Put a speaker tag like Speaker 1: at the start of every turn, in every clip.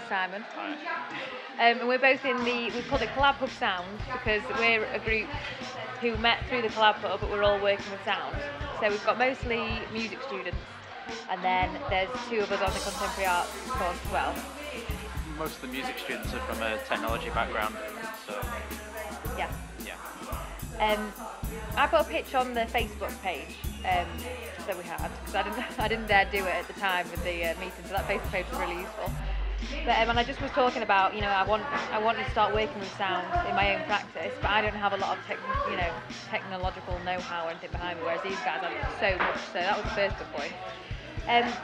Speaker 1: is Simon.
Speaker 2: Hi.
Speaker 1: And we're both we've called it Collabhub Sound because we're a group who met through the Collabhub, but we're all working with sound. So we've got mostly music students, and then there's two of us on the contemporary arts course as well.
Speaker 2: Most of the music students are from a technology background, so
Speaker 1: Yeah.
Speaker 2: yeah.
Speaker 1: I put a pitch on the Facebook page that we had because I didn't dare do it at the time with the meeting, so that Facebook page was really useful. But and I just was talking about, I want to start working with sound in my own practice, but I don't have a lot of technological know-how or anything behind me, whereas these guys have so much. So that was the first good point.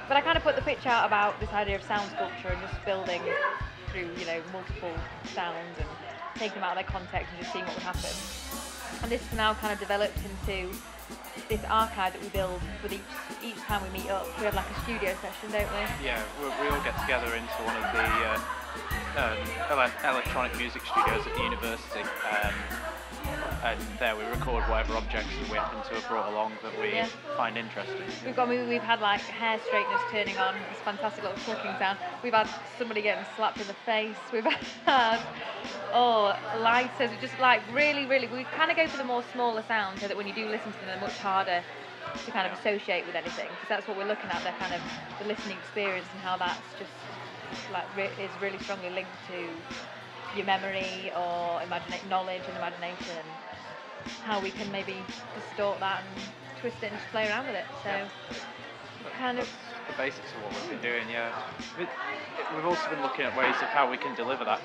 Speaker 1: But I kind of put the pitch out about this idea of sound sculpture and just building through multiple sounds and taking them out of their context and just seeing what would happen. And this has now kind of developed into this archive that we build with each time we meet up. We have like a studio session, don't we?
Speaker 2: Yeah, we all get together into one of the electronic music studios at the university, and there we record whatever objects that we happen to have brought along that we find interesting.
Speaker 1: We've had like hair straighteners turning on, this fantastic little clicking sound. We've had somebody getting slapped in the face. We've had lighters. Just like really, we kind of go for the more smaller sounds so that when you do listen to them, they're much harder to kind of associate with anything, because that's what we're looking at. They're kind of the listening experience and how that's just like is really strongly linked to your memory or knowledge and imagination. How we can maybe distort that and twist it and just play around with it. So kind of
Speaker 2: the basics of what we've been doing. Yeah, we've also been looking at ways of how we can deliver that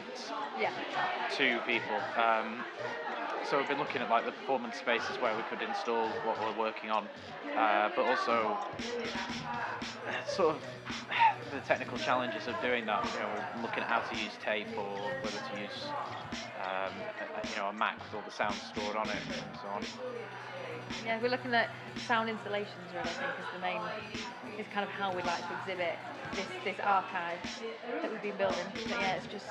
Speaker 2: to people. So we've been looking at like the performance spaces where we could install what we're working on, but also sort of the technical challenges of doing that. We're looking at how to use tape or whether to use a Mac with all the sound stored on it and so on.
Speaker 1: Yeah, we're looking at sound installations really, I think, is kind of how we'd like to exhibit this archive that we've been building. But yeah, it's just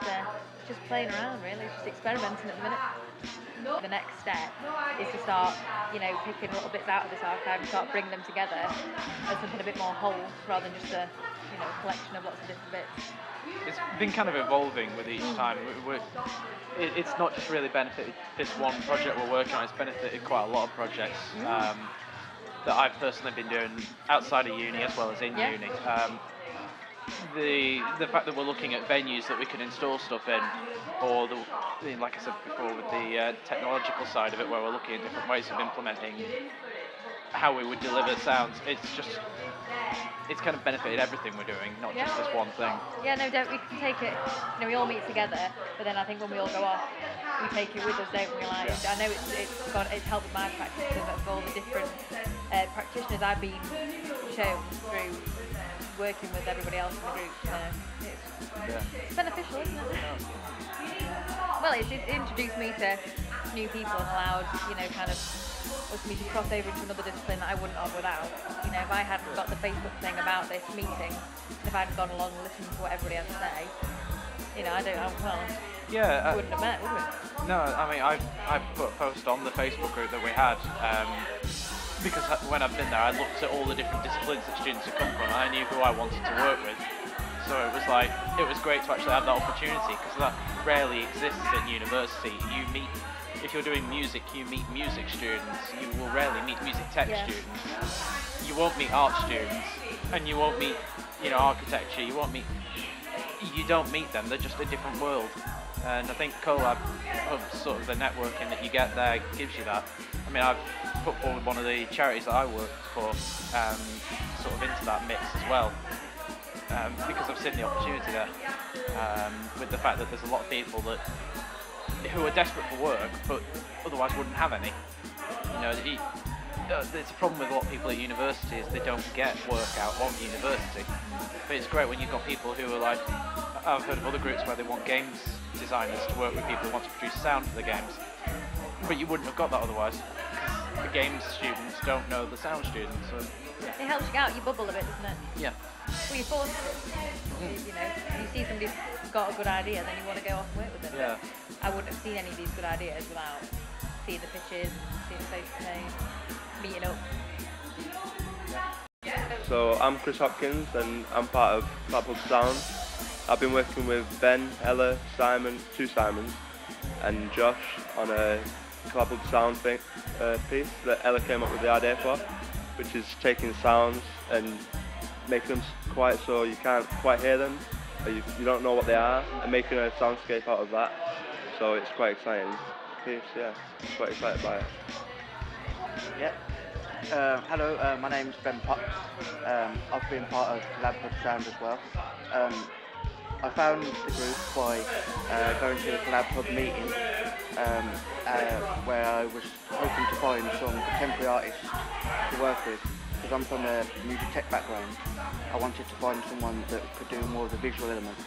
Speaker 1: playing around really, just experimenting at the minute. The next step is to start, picking little bits out of this archive and start bringing them together as something a bit more whole rather than just a collection of lots of different bits.
Speaker 2: It's been kind of evolving with each time. It's not just really benefited this one project we're working on, it's benefited quite a lot of projects that I've personally been doing outside of uni as well as in uni. The fact that we're looking at venues that we can install stuff in, or like I said before, with the technological side of it, where we're looking at different ways of implementing how we would deliver sounds, it's kind of benefited everything we're doing, not just this one thing.
Speaker 1: Yeah, no, we can take it, we all meet together, but then I think when we all go off, we take it with us, don't we? Like, I know it's helped with my practice because of all the different practitioners I've been shown through working with everybody else in the group. It's beneficial, isn't it? Well, it's introduced me to new people and allowed, kind of was me to cross over into another discipline that I wouldn't have without. If I hadn't got the Facebook thing about this meeting, if I hadn't gone along and listened to what everybody had to say, we wouldn't have met, would we?
Speaker 2: No, I mean, I put a post on the Facebook group that we had, because when I've been there, I looked at all the different disciplines that students had come from, and I knew who I wanted to work with. So it was great to actually have that opportunity, because that rarely exists at university. If you're doing music, you meet music students. You will rarely meet music tech students. You won't meet art students, and you won't meet, architecture. You don't meet them. They're just a different world. And I think Collabhub, sort of the networking that you get there, gives you that. I mean, I've put forward one of the charities that I worked for, sort of into that mix as well, because I've seen the opportunity there, with the fact that there's a lot of people who are desperate for work, but otherwise wouldn't have any. There's a problem with a lot of people at university is they don't get work out of university. But it's great when you've got people who are like, I've heard of other groups where they want games designers to work with people who want to produce sound for the games. But you wouldn't have got that otherwise, because the games students don't know the sound students. So.
Speaker 1: It helps you out your bubble a bit, doesn't it?
Speaker 2: Yeah.
Speaker 1: Well, you're forced to. If you see somebody who's got a good idea, then you want to go off and work with them.
Speaker 2: Yeah.
Speaker 1: I wouldn't have seen any of these good ideas without seeing the pitches, seeing the face-to-face, meeting up.
Speaker 3: So I'm Chris Hopkins and I'm part of Collabhub Sound. I've been working with Ben, Ella, Simon, two Simons, and Josh on a Collabhub Sound piece that Ella came up with the idea for, which is taking sounds and making them quiet so you can't quite hear them, or you don't know what they are, and making a soundscape out of that. So it's quite exciting piece, yeah. Quite excited by it.
Speaker 4: Yeah. Hello, my name's Ben Potts. I've been part of Collabhub Sound as well. I found the group by going to a Collabhub meeting where I was hoping to find some contemporary artists to work with. Because I'm from a music tech background, I wanted to find someone that could do more of the visual elements.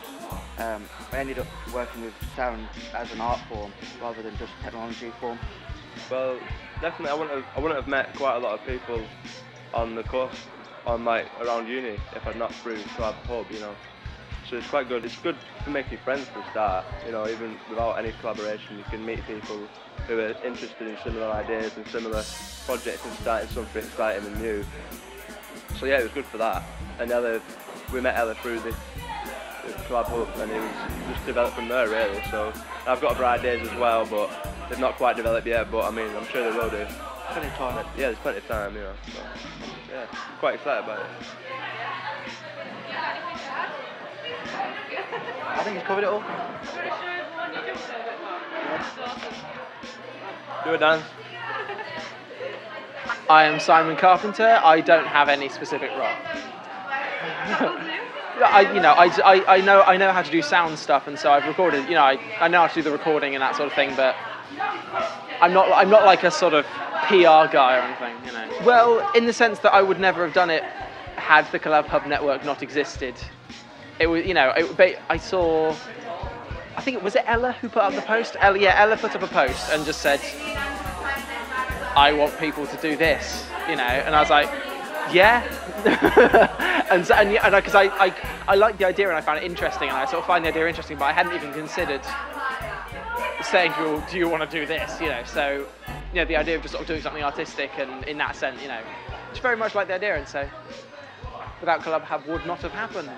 Speaker 4: I ended up working with sound as an art form rather than just technology form.
Speaker 3: Well, definitely, I wouldn't have met quite a lot of people on the course, around uni, if I'd not through Collabhub, you know. So it's quite good. It's good for making friends to start, you know, even without any collaboration. You can meet people who are interested in similar ideas and similar projects and starting something exciting and new. So yeah, it was good for that. And we met Ella through this Collabhub, and it was just developed from there really. So I've got other ideas as well, but they've not quite developed yet, but I mean, I'm sure they will do.
Speaker 4: Plenty of time.
Speaker 3: Yeah, there's plenty of time, you know. So, yeah, I'm quite excited about it.
Speaker 4: I think he's covered it all.
Speaker 3: Do a dance.
Speaker 5: I am Simon Carpenter. I don't have any specific role. I know how to do sound stuff, and so I've recorded. You know, I know how to do the recording and that sort of thing, but I'm not like a sort of PR guy or anything. You know. Well, in the sense that I would never have done it had the Collabhub network not existed. It was, you know, I saw. I think it was Ella who put up the post. Ella put up a post and just said, "I want people to do this," you know, and I was like, "Yeah," because I liked the idea and I found it interesting, and I sort of find the idea interesting, but I hadn't even considered saying, "Do you want to do this?" You know, so you know, the idea of just sort of doing something artistic and in that sense, you know, it's very much like the idea, and so without Collabhub would not have happened.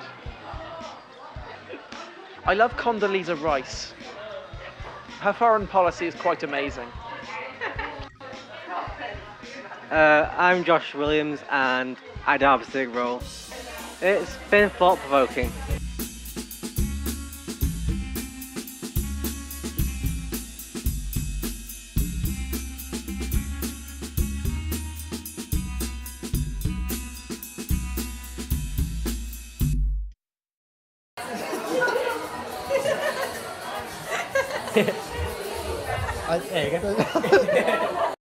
Speaker 5: I love Condoleezza Rice. Her foreign policy is quite amazing.
Speaker 6: I'm Josh Williams and I don't have a specific role. It's been thought-provoking.
Speaker 7: There you go.